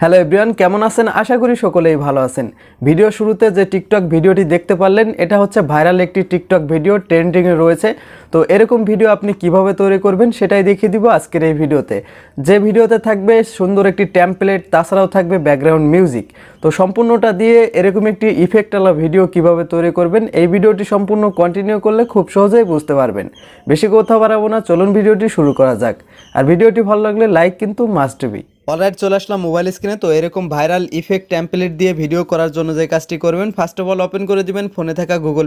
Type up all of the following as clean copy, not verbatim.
Hello everyone, কেমন আছেন? আশা করি সকলেই ভালো আছেন। ভিডিও শুরুতে যে টিকটক ভিডিওটি দেখতে পারলেন, এটা হচ্ছে ভাইরাল একটি টিকটক ভিডিও, ট্রেন্ডিংয়ে রয়েছে। তো এরকম ভিডিও আপনি কিভাবে তৈরি করবেন সেটাই দেখিয়ে দিব আজকের এই ভিডিওতে। যে ভিডিওতে থাকবে সুন্দর একটি টেমপ্লেট, তাছাড়াও থাকবে ব্যাকগ্রাউন্ড মিউজিক। তো সম্পূর্ণটা দিয়ে এরকম একটি ইফেক্টওয়ালা ভিডিও কিভাবে তৈরি করবেন, এই ভিডিওটি সম্পূর্ণ কন্টিনিউ করলে খুব সহজেই বুঝতে পারবেন। বেশি কথা বাড়াবো না, চলুন ভিডিওটি শুরু করা যাক। আর ভিডিওটি ভালো লাগলে লাইক কিন্তু মাস্ট বি। অলরাইট, চলে আসলাম মোবাইল স্ক্রিনে। তো এরকম ভাইরাল ইফেক্ট টেমপ্লেট দিয়ে ভিডিও করার জন্য যে কাজটি করবেন, ফার্স্ট অফ অল ওপেন করে দিবেন ফোনে থাকা গুগল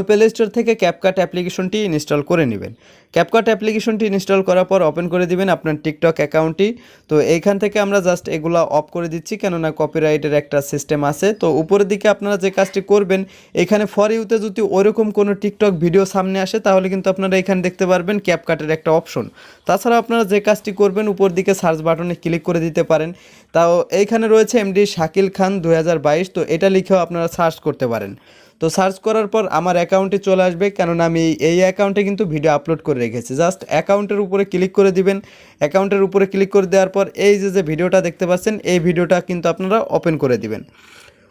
প্লে স্টোর থেকে ক্যাপকাট অ্যাপ্লিকেশনটি ইনস্টল করে নেবেন। ক্যাপকাট অ্যাপ্লিকেশনটি ইনস্টল করার পর ওপেন করে দিবেন আপনার টিকটক অ্যাকাউন্টটি। তো এইখান থেকে আমরা জাস্ট এগুলো অফ করে দিচ্ছি, কেননা কপিরাইটের একটা সিস্টেম আছে। তো উপরের দিকে আপনারা যে কাজটি করবেন, এখানে ফর ইউতে যদি ওরকম কোনো টিকটক ভিডিও সামনে আসে, তাহলে কিন্তু আপনারা এখানে দেখতে পারবেন ক্যাপকাটের একটা অপশন। তাছাড়া আপনারা যে কাজটি করবেন, উপর দিকে সার্চ বাটনে ক্লিক করে দিতে পারেন। তাও এইখানে রয়েছে এমডি শাকিল খান 2022, তো এটা লিখেও আপনারা সার্চ করতে পারেন। তো সার্চ করার পর আমার অ্যাকাউন্টে চলে আসবে, কেননা আমি এই অ্যাকাউন্টে কিন্তু ভিডিও আপলোড করে রেখেছি। জাস্ট অ্যাকাউন্টের উপরে ক্লিক করে দিবেন। অ্যাকাউন্টের উপরে ক্লিক করে দেওয়ার পর এই যে ভিডিওটা দেখতে পাচ্ছেন, এই ভিডিওটা কিন্তু আপনারা ওপেন করে দিবেন।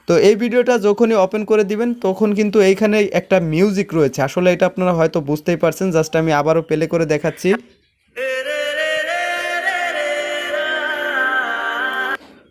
তো এই ভিডিওটা যখনই ওপেন করে দিবেন, তখন কিন্তু এইখানে একটা মিউজিক রয়েছে। আসলে এটা আপনারা হয়তো বুঝতেই পারছেন, জাস্ট আমি আবারও প্লে করে দেখাচ্ছি।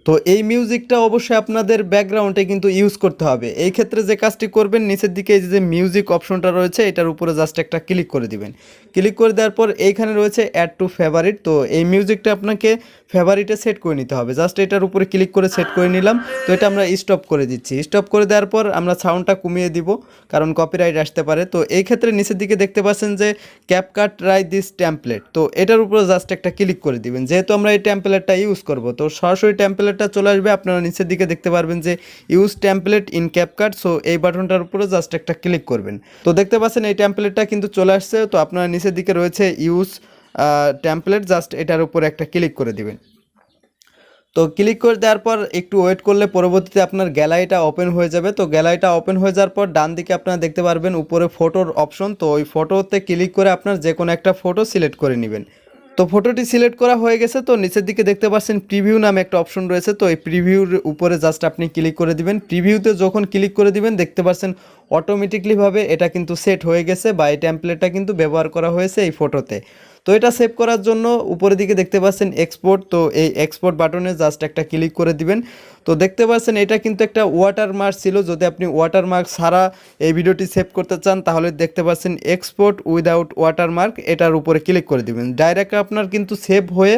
তো এই মিউজিকটা অবশ্যই আপনাদের ব্যাকগ্রাউন্ডে কিন্তু ইউজ করতে হবে। এই ক্ষেত্রে যে কাজটি করবেন, নিচের দিকে এই যে মিউজিক অপশনটা রয়েছে, এটার উপরে জাস্ট একটা ক্লিক করে দিবেন। ক্লিক করে দেওয়ার পর এইখানে রয়েছে অ্যাড টু ফেভারিট। তো এই মিউজিকটা আপনাকে ফেভারিটে সেট করে নিতে হবে। জাস্ট এটার উপরে ক্লিক করে সেট করে নিলাম। তো এটা আমরা স্টপ করে দিচ্ছি। স্টপ করে দেওয়ার পর আমরা সাউন্ডটা কমিয়ে দিব, কারণ কপিরাইট আসতে পারে। তো এই ক্ষেত্রে নিচের দিকে দেখতে পাচ্ছেন যে ক্যাপকাট রাইট দিস টেমপ্লেট, তো এটার উপরে জাস্ট একটা ক্লিক করে দিবেন। যেহেতু আমরা এই টেমপ্লেটটা ইউজ করব, তো সরাসরি টেমপ্লেটটা চলে আসবে। আপনারা নিচের দিকে দেখতে পারবেন যে use template in CapCut. So এই বাটনটার উপরে জাস্ট একটা ক্লিক করবেন। তো দেখতে পাচ্ছেন এই টেমপ্লেটটা কিন্তু চলে আসছে। তো আপনারা নিচের দিকে রয়েছে ইউজ টেমপ্লেট, জাস্ট এটার উপরে একটা ক্লিক করে দিবেন। তো ক্লিক করে দেওয়ার পর একটু ওয়েট করলে পরবর্তীতে আপনার গ্যালারিটা ওপেন হয়ে যাবে। তো গ্যালারিটা ওপেন হয়ে যাওয়ার পর ডান দিকে আপনারা দেখতে পারবেন উপরে ফটোর অপশন। তো ওই ফটোতে ক্লিক করে আপনার যে কোনো একটা ফটো সিলেক্ট করে নেবেন। তো ফটোটি সিলেক্ট করা হয়ে গেছে। তো নিচের দিকে দেখতে পাচ্ছেন প্রিভিউ নামে একটা অপশন রয়েছে। তো এই প্রিভিউর উপরে জাস্ট আপনি ক্লিক করে দিবেন। প্রিভিউতে যখন ক্লিক করে দিবেন, দেখতে পাচ্ছেন অটোমেটিকলিভাবে এটা কিন্তু সেট হয়ে গেছে, বা এই টেমপ্লেটটা কিন্তু ব্যবহার করা হয়েছে এই ফটোতে। তো এটা সেভ করার জন্য উপরের দিকে দেখতে পাচ্ছেন এক্সপোর্ট। তো এই এক্সপোর্ট বাটনে জাস্ট একটা ক্লিক করে দিবেন। তো দেখতে পাচ্ছেন এটা কিন্তু একটা ওয়াটারমার্ক ছিল। যদি আপনি ওয়াটারমার্ক ছাড়া এই ভিডিওটি সেভ করতে চান, তাহলে দেখতে পাচ্ছেন এক্সপোর্ট উইদাউট ওয়াটারমার্ক, এটার উপরে ক্লিক করে দিবেন। ডাইরেক্ট আপনার কিন্তু সেভ হয়ে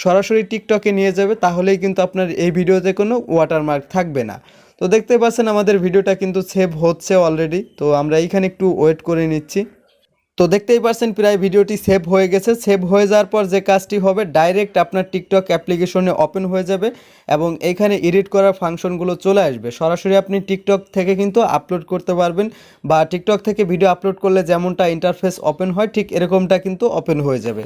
সরাসরি টিকটকে নিয়ে যাবে, তাহলেই কিন্তু আপনার এই ভিডিওতে কোনো ওয়াটারমার্ক থাকবে না। তো দেখতে পাচ্ছেন আমাদের ভিডিওটা কিন্তু সেভ হচ্ছে অলরেডি। তো আমরা এইখানে একটু ওয়েট করে নিচ্ছি। তো দেখতেই পাচ্ছেন প্রায় ভিডিওটি সেভ হয়ে গেছে। সেভ হয়ে যাওয়ার পর যে কাজটি হবে, ডাইরেক্ট আপনার টিকটক অ্যাপ্লিকেশনে ওপেন হয়ে যাবে এবং এইখানে এডিট করার ফাংশনগুলো চলে আসবে। সরাসরি আপনি টিকটক থেকে কিন্তু আপলোড করতে পারবেন, বা টিকটক থেকে ভিডিও আপলোড করলে যেমনটা ইন্টারফেস ওপেন হয়, ঠিক এরকমটা কিন্তু ওপেন হয়ে যাবে।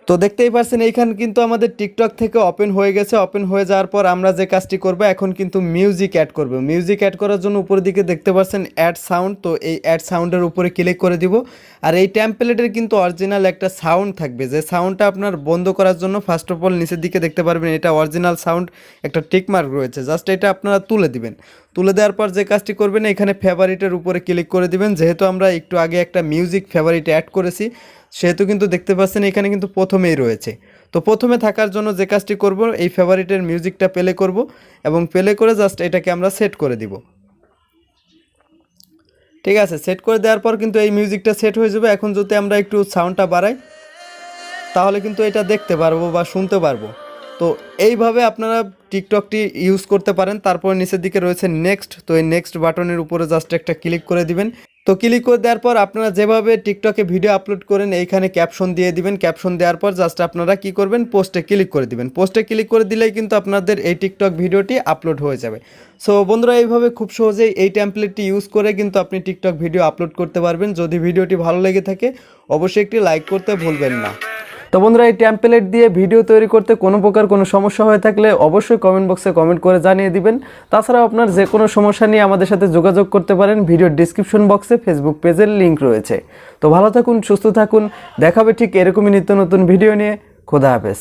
তো দেখতেই পাচ্ছেন এইখানে কিন্তু আমাদের টিকটক থেকে ওপেন হয়ে গেছে। ওপেন হয়ে যাওয়ার পর আমরা যে কাজটি করব, এখন কিন্তু মিউজিক অ্যাড করব। মিউজিক অ্যাড করার জন্য উপরের দিকে দেখতে পাচ্ছেন অ্যাড সাউন্ড। তো এই অ্যাড সাউন্ডের উপরে ক্লিক করে দিব। আর এই টেমপ্লেটের কিন্তু অরিজিনাল একটা সাউন্ড থাকবে, যে সাউন্ডটা আপনার বন্ধ করার জন্য ফার্স্ট অফ অল নিচের দিকে দেখতে পারবেন এটা অরিজিনাল সাউন্ড, একটা টিকমার্ক রয়েছে। জাস্ট এটা আপনারা তুলে দিবেন। তুলে দেওয়ার পর যে কাজটি করবেন, এখানে ফেভারিটের উপরে ক্লিক করে দিবেন। যেহেতু আমরা একটু আগে একটা মিউজিক ফেভারিট অ্যাড করেছি, সেহেতু কিন্তু দেখতে পাচ্ছেন এখানে কিন্তু প্রথমেই রয়েছে। তো প্রথমে থাকার জন্য যে কাজটি করব, এই ফেভারিটের মিউজিকটা প্লে করব এবং প্লে করে জাস্ট এটাকে আমরা সেট করে দিব। ঠিক আছে, সেট করে দেওয়ার পর কিন্তু এই মিউজিকটা সেট হয়ে যাবে। এখন যদি আমরা একটু সাউন্ডটা বাড়াই, তাহলে কিন্তু এটা দেখতে পারবো বা শুনতে পারবো। তো এইভাবে আপনারা টিকটকটি ইউজ করতে পারেন। তারপর নিচের দিকে রয়েছে নেক্সট। তো এই নেক্সট বাটনের উপরে জাস্ট একটা ক্লিক করে দিবেন। তো ক্লিক করে দেওয়ার পর আপনারা যেভাবে টিকটকে ভিডিও আপলোড করেন, এইখানে ক্যাপশন দিয়ে দিবেন। ক্যাপশন দেওয়ার পর জাস্ট আপনারা কি করবেন, পোস্টে ক্লিক করে দিবেন। পোস্টে ক্লিক করে দিলেই কিন্তু আপনাদের এই টিকটক ভিডিওটি আপলোড হয়ে যাবে। সো বন্ধুরা, এইভাবে খুব সহজেই এই টেমপ্লেটটি ইউজ করে কিন্তু আপনি টিকটক ভিডিও আপলোড করতে পারবেন। যদি ভিডিওটি ভালো লেগে থাকে, অবশ্যই একটি লাইক করতে ভুলবেন না। তো বন্ধুরা, এই টেমপ্লেট দিয়ে ভিডিও তৈরি করতে কোনো প্রকার কোনো সমস্যা হয়ে থাকলে অবশ্যই কমেন্ট বক্সে কমেন্ট করে জানিয়ে দিবেন। তাছাড়াও আপনার যে কোনো সমস্যা নিয়ে আমাদের সাথে যোগাযোগ করতে পারেন। ভিডিওর ডিসক্রিপশন বক্সে ফেসবুক পেজের লিঙ্ক রয়েছে। তো ভালো থাকুন, সুস্থ থাকুন, দেখাবে ঠিক এরকমই নিত্য নতুন ভিডিও নিয়ে। খোদা হাফেজ।